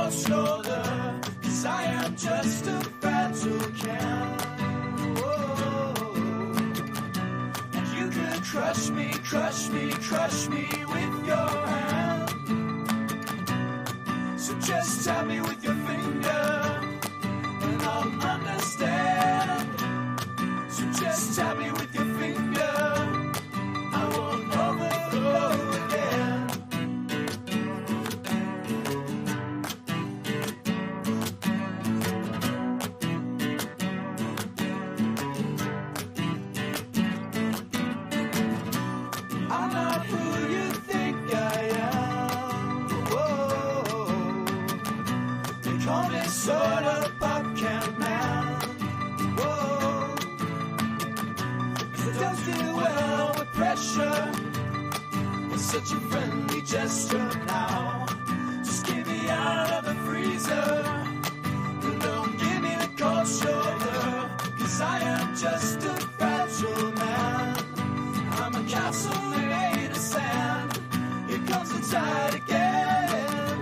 cold shoulder, 'cause I am just a fragile can. And you could crush me, crush me, crush me with your hand. So just tap me with your finger and I'll understand. So just tap me with your finger, I won't overflow again. I'm not who you think I am. Whoa. They call me sort of pop can man. Whoa. 'Cause I don't do well with pressure. It's such a friendly gesture now. Just get me out of the freezer. And don't give me the cold shoulder. 'Cause I am just a fragile man. I'm a castle made of sand. Here comes the tide again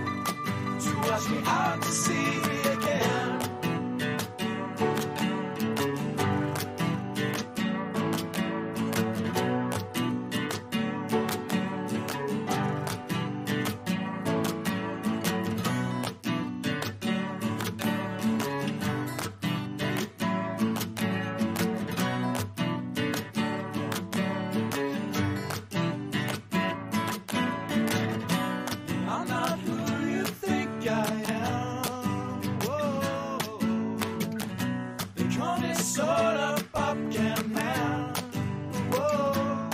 to wash me out to sea again. I'm not who you think I am. Whoa. They call me sort of pop can man. Whoa.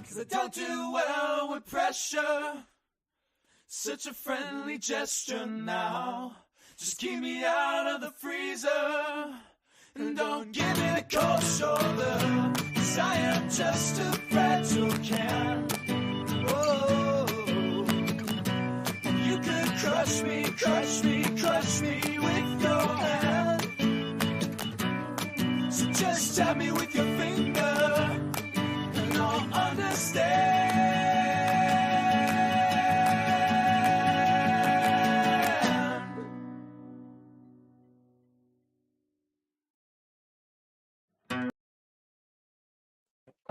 'Cause I don't do well with pressure. Such a friendly gesture now. Just keep me out of the freezer. And don't give me the cold shoulder. 'Cause I am just a fragile can. Whoa. And you could crush me, crush me, crush me with your hand. So just tap me with your finger and I'll understand.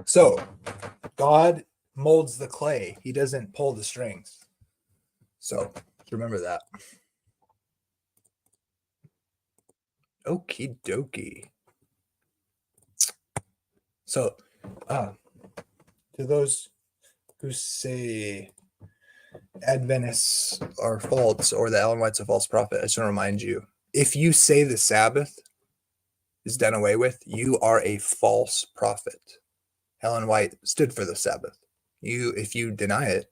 So, God molds the clay. He doesn't pull the strings. So, remember that. Okie dokie. So, to those who say Adventists are false or that Ellen White's a false prophet, I just want to remind you, if you say the Sabbath is done away with, you are a false prophet. Ellen White stood for the Sabbath. If you deny it,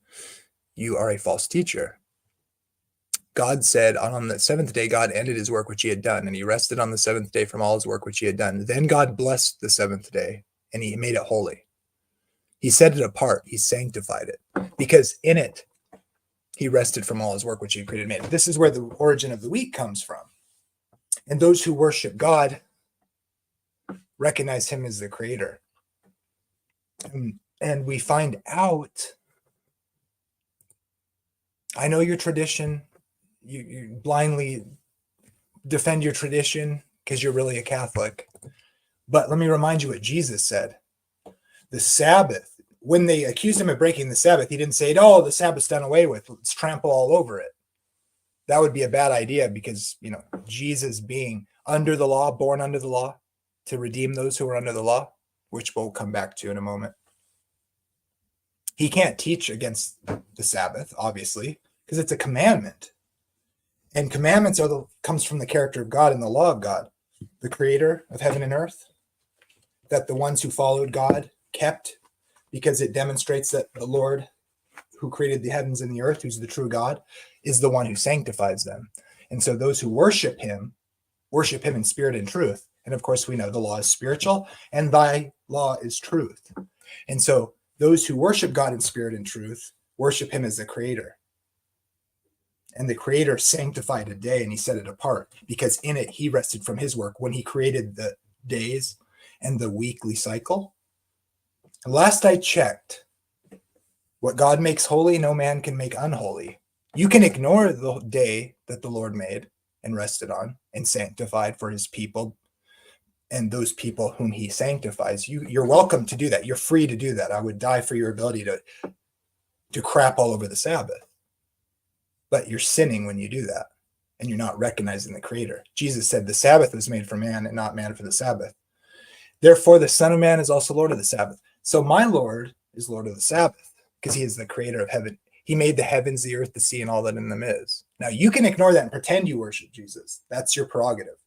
you are a false teacher. God said on the seventh day, God ended his work which he had done, and he rested on the seventh day from all his work which he had done. Then God blessed the seventh day, and he made it holy. He set it apart. He sanctified it, because in it, he rested from all his work which he had created and made. This is where the origin of the week comes from. And those who worship God recognize him as the creator. And we find out, I know your tradition, you blindly defend your tradition because you're really a Catholic. But let me remind you what Jesus said. The Sabbath, when they accused him of breaking the Sabbath, he didn't say, oh, the Sabbath's done away with. Let's trample all over it. That would be a bad idea because, Jesus being under the law, born under the law, to redeem those who are under the law, which we'll come back to in a moment. He can't teach against the Sabbath, obviously, because it's a commandment. And commandments comes from the character of God and the law of God, the creator of heaven and earth, that the ones who followed God kept, because it demonstrates that the Lord who created the heavens and the earth, who's the true God, is the one who sanctifies them. And so those who worship him in spirit and truth. And of course, we know the law is spiritual and thy law is truth. And so those who worship God in spirit and truth worship him as the creator. And the creator sanctified a day and he set it apart because in it he rested from his work when he created the days and the weekly cycle. And last I checked, what God makes holy, no man can make unholy. You can ignore the day that the Lord made and rested on and sanctified for his people and those people whom he sanctifies. You're welcome to do that. You're free to do that. I would die for your ability to crap all over the Sabbath. But you're sinning when you do that, and you're not recognizing the Creator. Jesus said the Sabbath was made for man and not man for the Sabbath. Therefore, the Son of Man is also Lord of the Sabbath. So my Lord is Lord of the Sabbath because he is the creator of heaven. He made the heavens, the earth, the sea, and all that in them is. Now, you can ignore that and pretend you worship Jesus. That's your prerogative.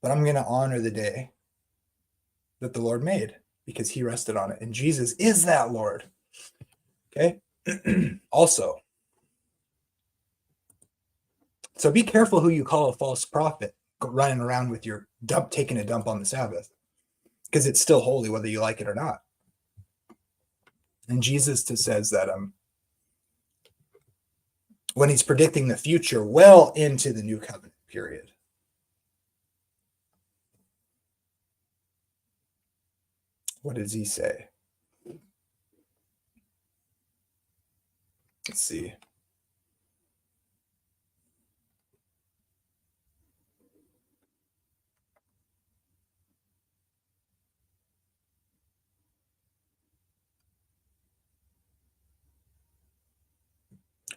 But I'm going to honor the day that the Lord made because he rested on it. And Jesus is that Lord. Okay? Also, so be careful who you call a false prophet running around with your dump, taking a dump on the Sabbath, because it's still holy whether you like it or not. And Jesus says that when he's predicting the future well into the new covenant period. What does he say? Let's see.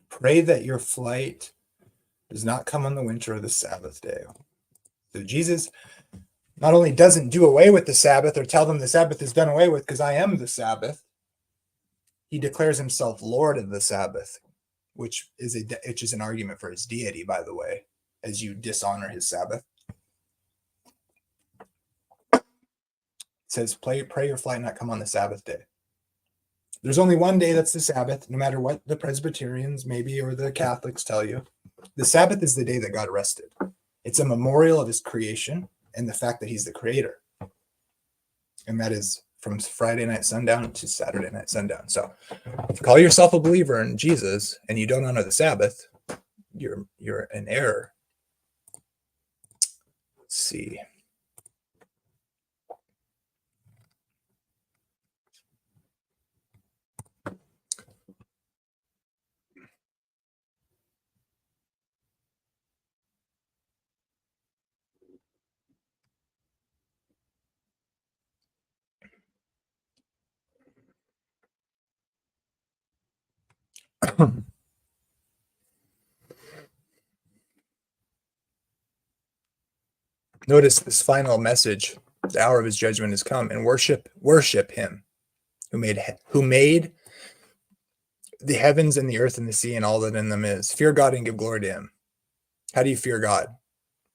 Pray that your flight does not come on the winter or the Sabbath day. So Jesus not only doesn't do away with the Sabbath or tell them the Sabbath is done away with because I am the Sabbath, he declares himself Lord of the Sabbath, which is an argument for his deity, by the way, as you dishonor his Sabbath. It says, pray your flight not come on the Sabbath day. There's only one day that's the Sabbath, no matter what the Presbyterians maybe or the Catholics tell you. The Sabbath is the day that God rested. It's a memorial of his creation and the fact that he's the creator. And that is from Friday night sundown to Saturday night sundown. So if you call yourself a believer in Jesus and you don't honor the Sabbath, you're in error. Let's see. Notice this final message. The hour of his judgment has come, and worship him who made the heavens and the earth and the sea and all that in them is. Fear God and give glory to him. How do you fear God?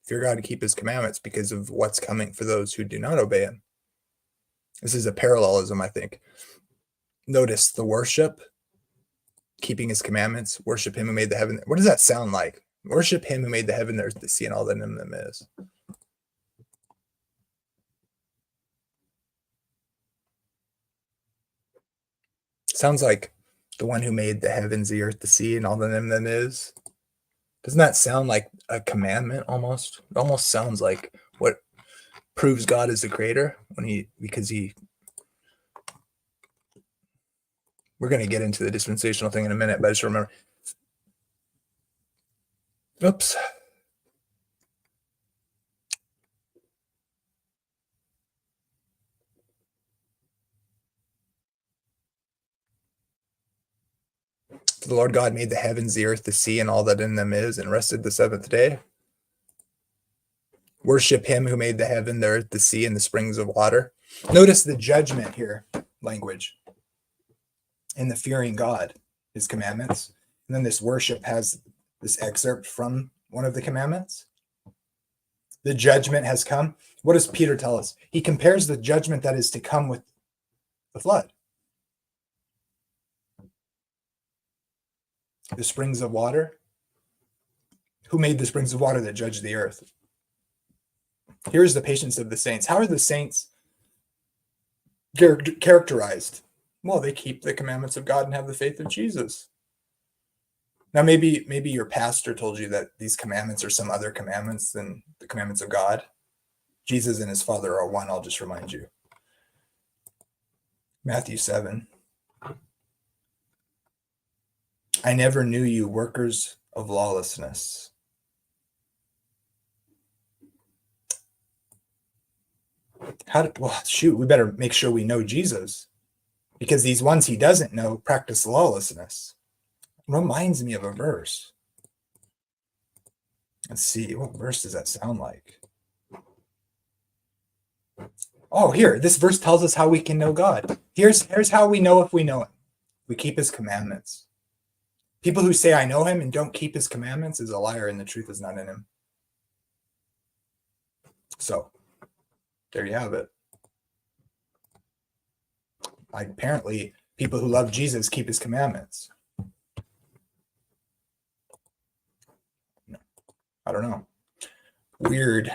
Fear God to keep his commandments because of what's coming for those who do not obey him. This is a parallelism, I think. Notice the worship, keeping his commandments, worship him who made the heaven. What does that sound like? Worship him who made the heaven, the earth, the sea, and all that in them is. Sounds like the one who made the heavens, the earth, the sea, and all that in them is. Doesn't that sound like a commandment almost? It almost sounds like what proves God is the creator because we're going to get into the dispensational thing in a minute, but I just remember. Oops. The Lord God made the heavens, the earth, the sea, and all that in them is, and rested the seventh day. Worship him who made the heaven, the earth, the sea, and the springs of water. Notice the judgment here, language, and the fearing God, his commandments. And then this worship has this excerpt from one of the commandments. The judgment has come. What does Peter tell us? He compares the judgment that is to come with the flood. The springs of water. Who made the springs of water that judge the earth? Here's the patience of the saints. How are the saints characterized? Well, they keep the commandments of God and have the faith of Jesus. Now, maybe your pastor told you that these commandments are some other commandments than the commandments of God. Jesus and his Father are one, I'll just remind you. Matthew 7. I never knew you, workers of lawlessness. Well, shoot, we better make sure we know Jesus, because these ones he doesn't know practice lawlessness. It reminds me of a verse. Let's see, what verse does that sound like? Oh, here, this verse tells us how we can know God. Here's how we know if we know him. We keep his commandments. People who say I know him and don't keep his commandments is a liar, and the truth is not in him. So there you have it. Apparently, people who love Jesus keep his commandments. No, I don't know. Weird.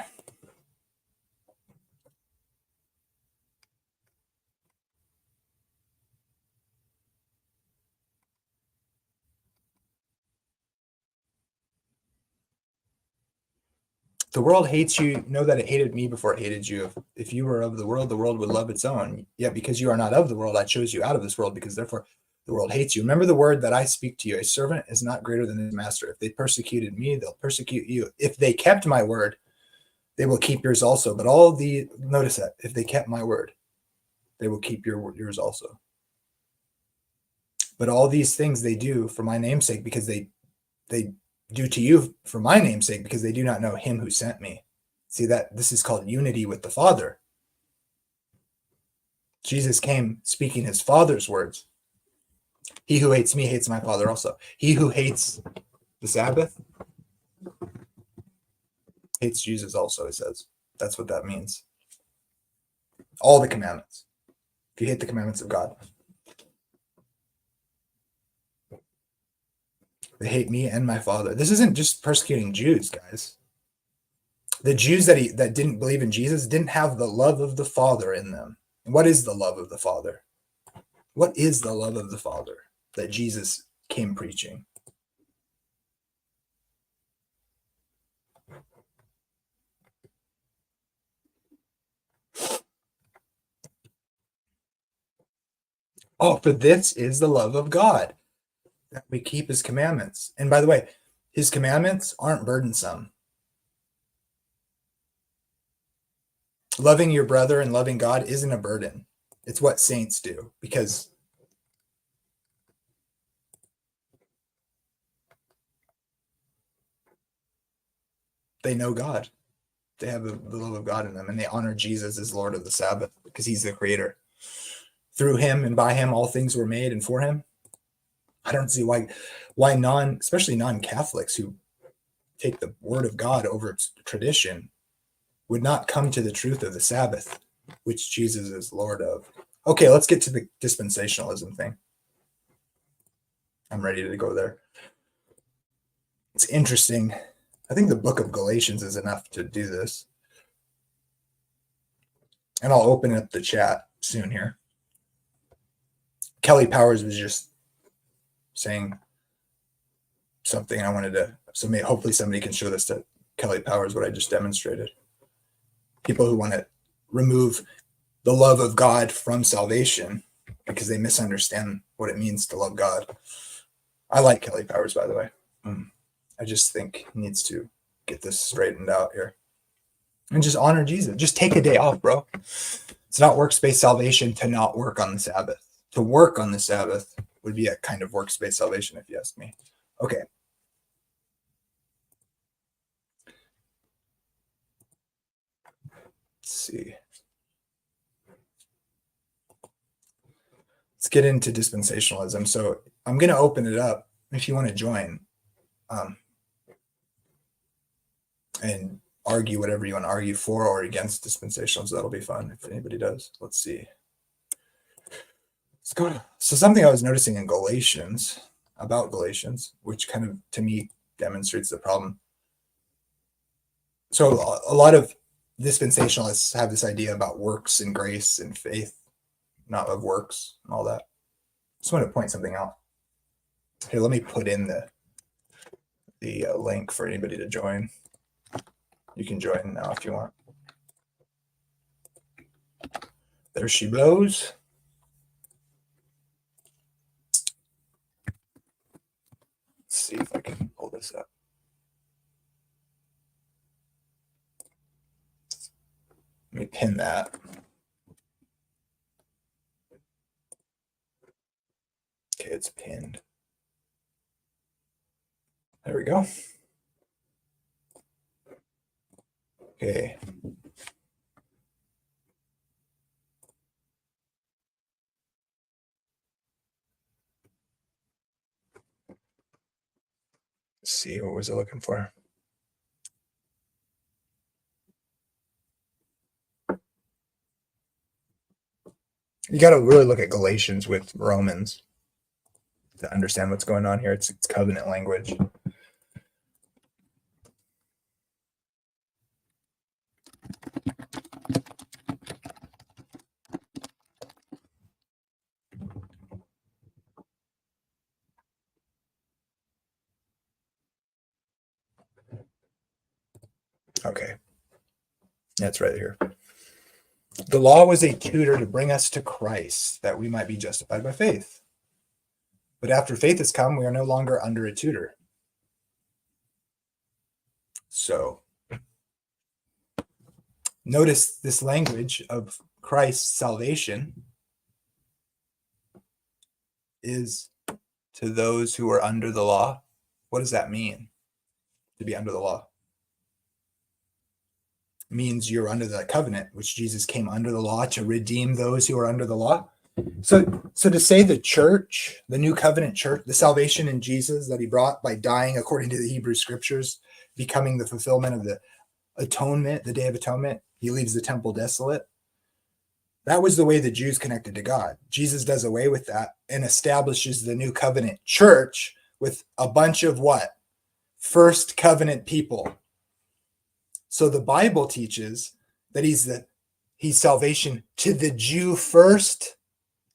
The world hates you. Know that it hated me before it hated you. If you were of the world would love its own. Yet because you are not of the world, I chose you out of this world, because therefore the world hates you. Remember the word that I speak to you. A servant is not greater than his master. If they persecuted me, they'll persecute you. If they kept my word, they will keep yours also. But notice that, if they kept my word, they will keep yours also. But all these things they do for my name's sake, because they do to you for my name's sake, because they do not know him who sent me. See, that this is called unity with the Father. Jesus came speaking his Father's words. He who hates me hates my Father also. He who hates the Sabbath hates Jesus also, it says. That's what that means. All the commandments. If you hate the commandments of God, they hate me and my Father. This isn't just persecuting Jews, guys. The Jews that didn't believe in Jesus didn't have the love of the Father in them. What is the love of the Father? What is the love of the Father that Jesus came preaching? Oh, for this is the love of God, that we keep his commandments. And by the way, his commandments aren't burdensome. Loving your brother and loving God isn't a burden. It's what saints do, because they know God. They have the love of God in them, and they honor Jesus as Lord of the Sabbath, because he's the creator. Through him and by him, all things were made, and for him. I don't see why especially non-Catholics who take the word of God over tradition, would not come to the truth of the Sabbath, which Jesus is Lord of. Okay, let's get to the dispensationalism thing. I'm ready to go there. It's interesting. I think the book of Galatians is enough to do this. And I'll open up the chat soon here. Kelly Powers was just saying something I wanted to, hopefully somebody can show this to Kelly Powers, what I just demonstrated. People who want to remove the love of God from salvation because they misunderstand what it means to love God. I like Kelly Powers, by the way. I just think he needs to get this straightened out here and just honor Jesus. Just take a day off, bro. It's not works-based salvation to not work on the Sabbath. To work on the Sabbath would be a kind of works-based salvation, if you ask me. Okay. Let's see. Let's get into dispensationalism. So I'm going to open it up if you want to join and argue whatever you want to argue for or against dispensationalism. That'll be fun if anybody does. Let's see. Let's go to, so something I was noticing in Galatians, about Galatians, which kind of, to me, demonstrates the problem. So a lot of dispensationalists have this idea about works and grace and faith, not of works and all that. Just want to point something out. Here, let me put in the link for anybody to join. You can join now if you want. There she blows. Let's see if I can pull this up. Let me pin that. Okay, it's pinned. There we go. Okay. Let's see, what was I looking for? You got to really look at Galatians with Romans to understand what's going on here. It's covenant language. Okay. That's right here. The law was a tutor to bring us to Christ, that we might be justified by faith. But after faith has come, we are no longer under a tutor. So, notice this language of Christ's salvation is to those who are under the law. What does that mean, to be under the law? It means you're under the covenant, which Jesus came under the law to redeem those who are under the law. So to say the church, the new covenant church, the salvation in Jesus that he brought by dying according to the Hebrew scriptures, becoming the fulfillment of the atonement, the day of atonement, he leaves the temple desolate. That was the way the Jews connected to God. Jesus does away with that and establishes the new covenant church with a bunch of what? First covenant people. So the Bible teaches that he's salvation to the Jew first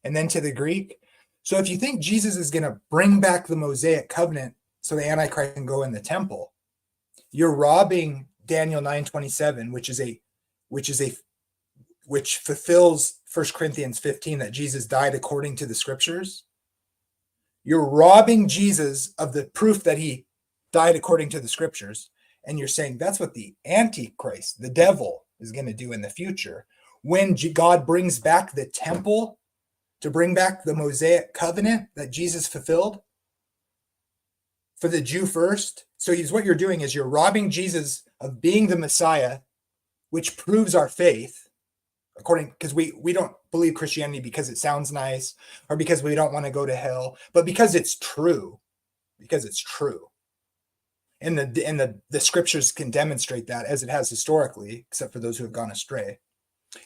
and then to the Greek. So if you think Jesus is going to bring back the Mosaic covenant so the Antichrist can go in the temple, you're robbing Daniel 9:27, which fulfills 1 Corinthians 15, that Jesus died according to the scriptures. You're robbing Jesus of the proof that he died according to the scriptures. And you're saying that's what the Antichrist, the devil, is going to do in the future. When God brings back the temple to bring back the Mosaic covenant that Jesus fulfilled for the Jew first. So what you're doing is you're robbing Jesus of being the Messiah, which proves our faith, because we don't believe Christianity because it sounds nice or because we don't want to go to hell, but because it's true. Because it's true. And the scriptures can demonstrate that, as it has historically, except for those who have gone astray.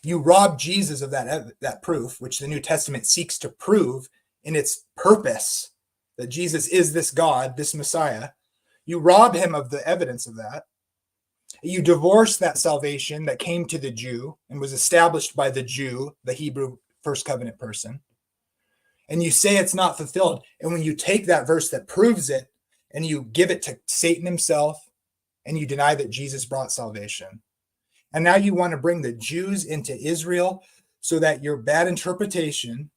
You rob Jesus of that proof, which the New Testament seeks to prove in its purpose, that Jesus is this God, this Messiah. You rob him of the evidence of that. You divorce that salvation that came to the Jew and was established by the Jew, the Hebrew first covenant person. And you say it's not fulfilled. And when you take that verse that proves it, and you give it to Satan himself, and you deny that Jesus brought salvation. And now you want to bring the Jews into Israel so that your bad interpretation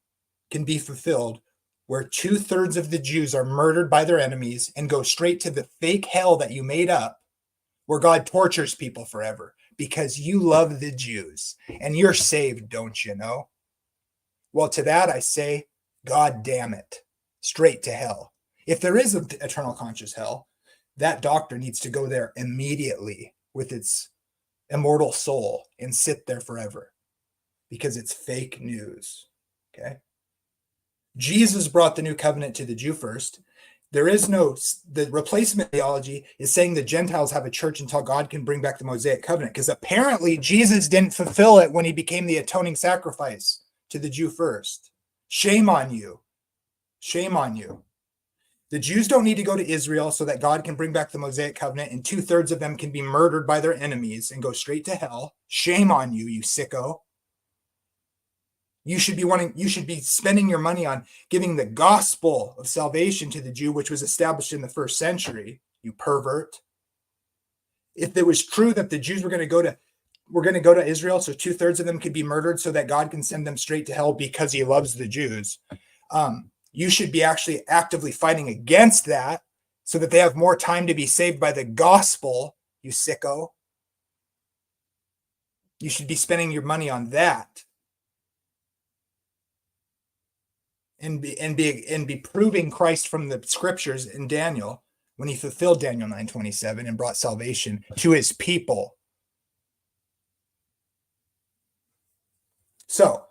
can be fulfilled, where 2/3 of the Jews are murdered by their enemies and go straight to the fake hell that you made up, where God tortures people forever because you love the Jews and you're saved, don't you know? Well, to that I say, God damn it, straight to hell. If there is an eternal conscious hell, that doctor needs to go there immediately with its immortal soul and sit there forever, because it's fake news. Okay. Jesus brought the new covenant to the Jew first. The replacement theology is saying the Gentiles have a church until God can bring back the Mosaic covenant, because apparently Jesus didn't fulfill it when he became the atoning sacrifice to the Jew first. Shame on you. Shame on you. The Jews don't need to go to Israel so that God can bring back the Mosaic covenant, and 2/3 of them can be murdered by their enemies and go straight to hell. Shame on you, you sicko. You should be spending your money on giving the gospel of salvation to the Jew, which was established in the first century, you pervert. If it was true that the Jews were going to go to Israel so 2/3 of them could be murdered so that God can send them straight to hell because he loves the Jews, you should be actually actively fighting against that so that they have more time to be saved by the gospel, you sicko. You should be spending your money on that. And be proving Christ from the scriptures in Daniel when he fulfilled Daniel 9:27 and brought salvation to his people. So,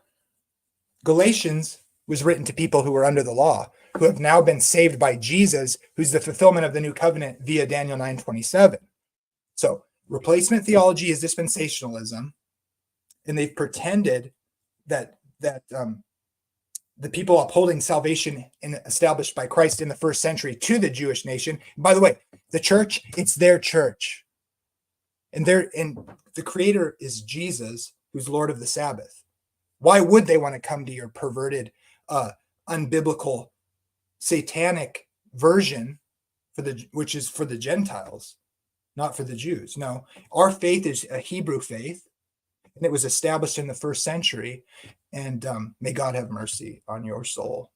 Galatians was written to people who were under the law, who have now been saved by Jesus, who's the fulfillment of the new covenant via Daniel 9:27. So, replacement theology is dispensationalism, and they've pretended that the people upholding salvation established by Christ in the first century to the Jewish nation. And by the way, the church, it's their church. And the creator is Jesus, who's Lord of the Sabbath. Why would they want to come to your perverted, unbiblical, satanic version which is for the Gentiles, not for the Jews? No, our faith is a Hebrew faith, and it was established in the first century. And may God have mercy on your soul.